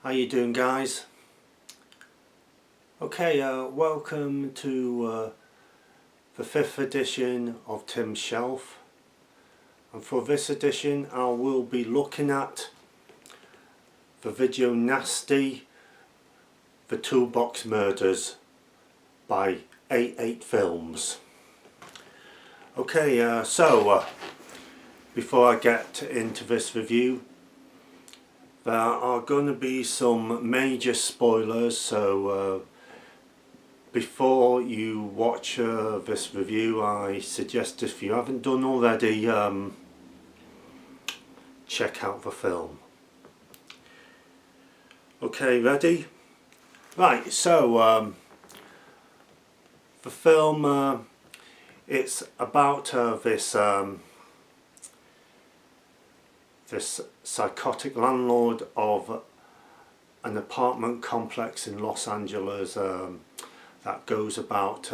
How you doing, guys? Okay, welcome to the 5th edition of Tim's Shelf, and for this edition I will be looking at the video Nasty, The Toolbox Murders by 88 Films. Okay, so before I get into this review, there are going to be some major spoilers, so before you watch this review, I suggest, if you haven't done already, check out the film. Okay, ready? Right, so the film, it's about this psychotic landlord of an apartment complex in Los Angeles that goes about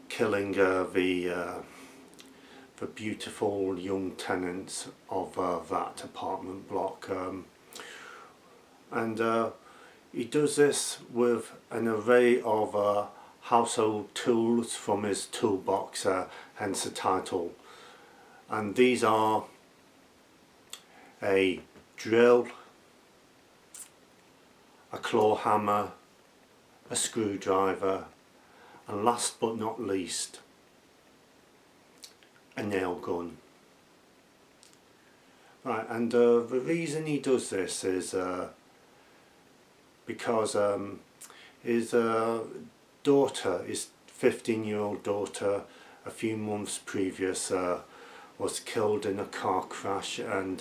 killing the beautiful young tenants of that apartment block, and he does this with an array of household tools from his toolbox, hence the title. And these are a drill, a claw hammer, a screwdriver, and last but not least, a nail gun. Right, and the reason he does this is because his daughter, his 15-year-old daughter, a few months previous was killed in a car crash, and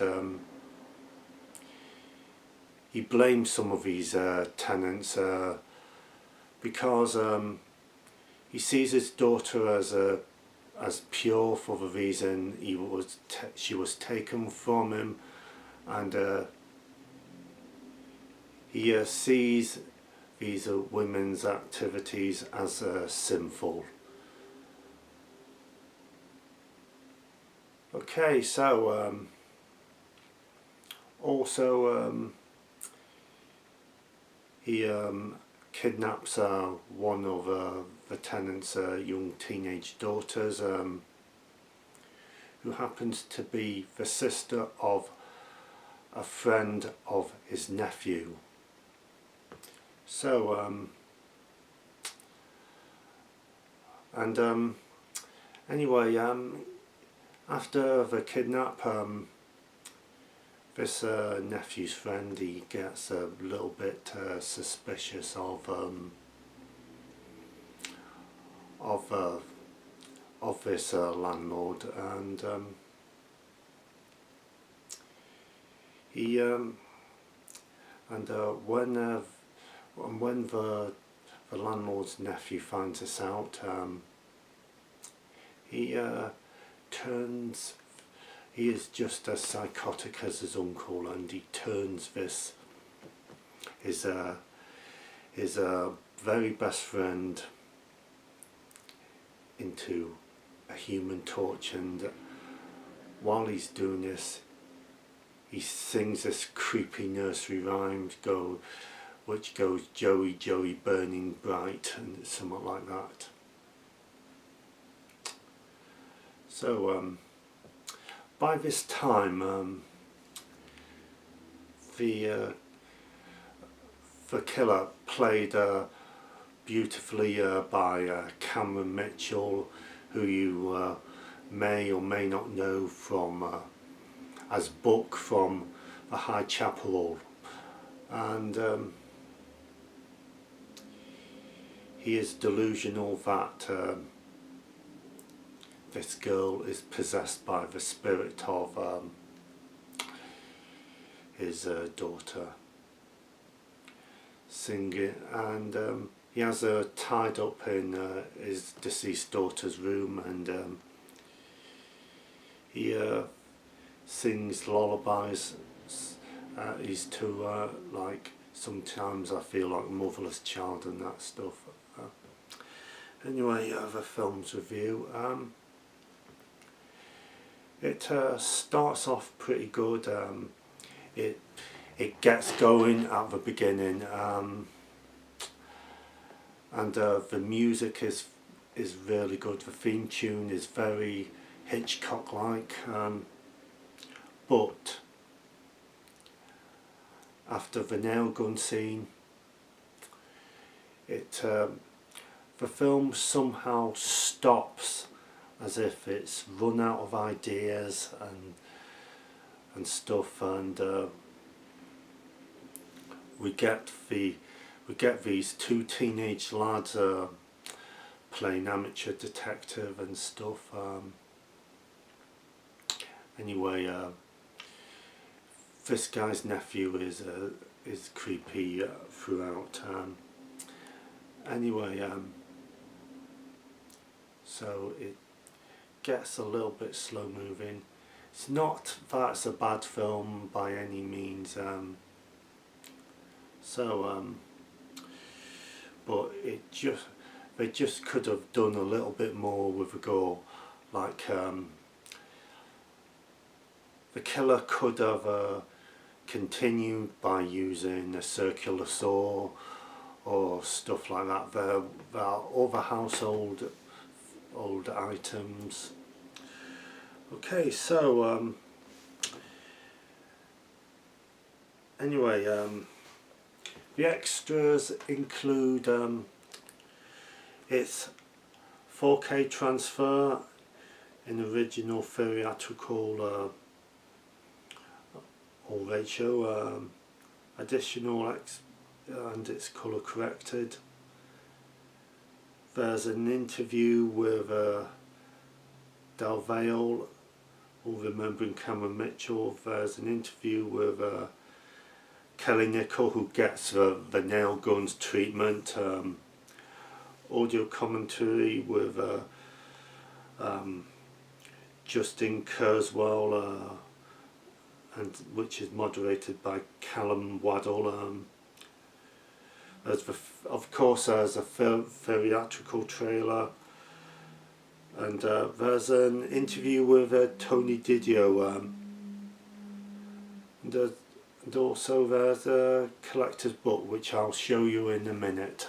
he blames some of his tenants because he sees his daughter as pure for the reason she was taken from him, and he sees these women's activities as sinful. Okay, so also he kidnaps one of the tenant's young teenage daughters, who happens to be the sister of a friend of his nephew. So anyway, after the kidnap, this nephew's friend, he gets a little bit suspicious of this landlord, and when the landlord's nephew finds this out, he is just as psychotic as his uncle, and he turns his very best friend into a human torch, and while he's doing this, he sings this creepy nursery rhyme which goes "Joey, Joey, burning bright," and something like that. So by this time, the killer, played beautifully by Cameron Mitchell, who you may or may not know from as Buck from The High Chapel, and he is delusional that this girl is possessed by the spirit of his daughter singing, and he has her tied up in his deceased daughter's room, and he sings lullabies. He's too like, sometimes I feel like a motherless child and that stuff. Anyway, the film's review. It starts off pretty good. It it gets going at the beginning, and the music is really good. The theme tune is very Hitchcock-like, but after the nail gun scene, the film somehow stops, as if it's run out of ideas and stuff, and we get these two teenage lads playing amateur detective and stuff. Anyway, this guy's nephew is creepy throughout. Anyway, so it gets a little bit slow moving. It's not that it's a bad film by any means. But they just could have done a little bit more with the gore. Like the killer could have continued by using a circular saw or stuff like that. There are other household old items. Okay, so anyway, the extras include its 4K transfer in original theatrical or ratio, additional and it's colour corrected. There's an interview with Del Valle, or Remembering Cameron Mitchell. There's an interview with Kelly Nichol, who gets the nail guns treatment. Audio commentary with Justin Kurzweil, and which is moderated by Callum Waddell. Of course, there's a theatrical trailer, and there's an interview with Tony Didio, and also there's a collector's book which I'll show you in a minute.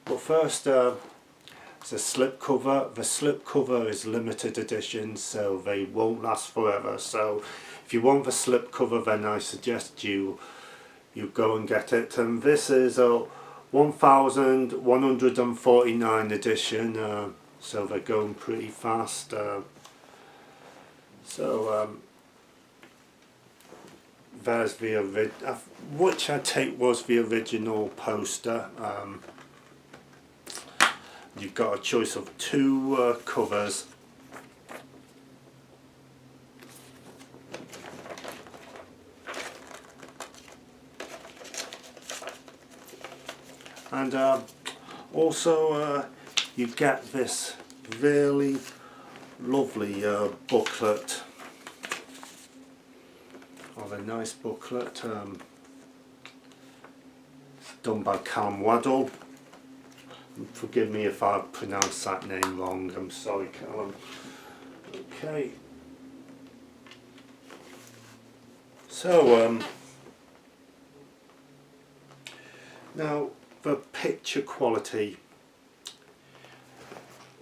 But first, it's a slipcover. The slipcover is limited edition, so they won't last forever. So if you want the slipcover, then I suggest you go and get it. And this is a 1149 edition, so they're going pretty fast. There's the which I take was the original poster. You've got a choice of two covers. And also you get this really lovely booklet, or a nice booklet, done by Callum Waddell. Forgive me if I pronounce that name wrong, I'm sorry, Callum. Okay. So now the picture quality,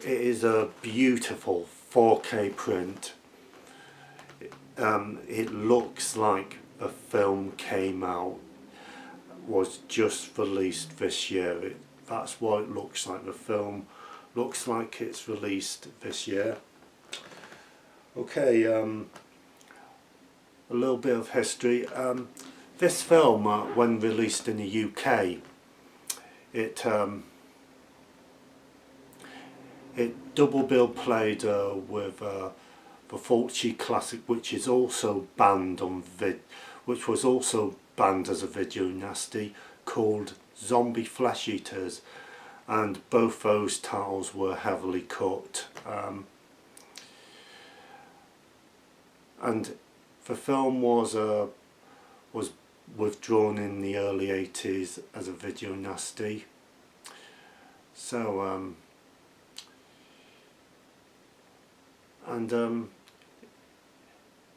it is a beautiful 4K print. It looks like the film was just released this year. That's what it looks like. The film looks like it's released this year. Okay, a little bit of history. This film, when released in the UK, it double bill played with the Fulci classic, which is also banned on which was also banned as a video nasty, called Zombie Flesh Eaters, and both those titles were heavily cut. And the film was withdrawn in the early 80s as a video nasty. So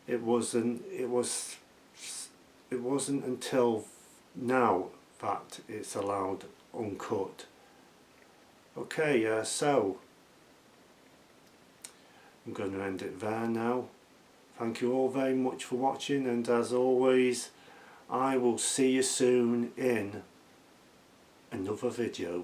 it was it wasn't until now that it's allowed uncut. Okay, so I'm going to end it there now. Thank you all very much for watching, and as always, I will see you soon in another video.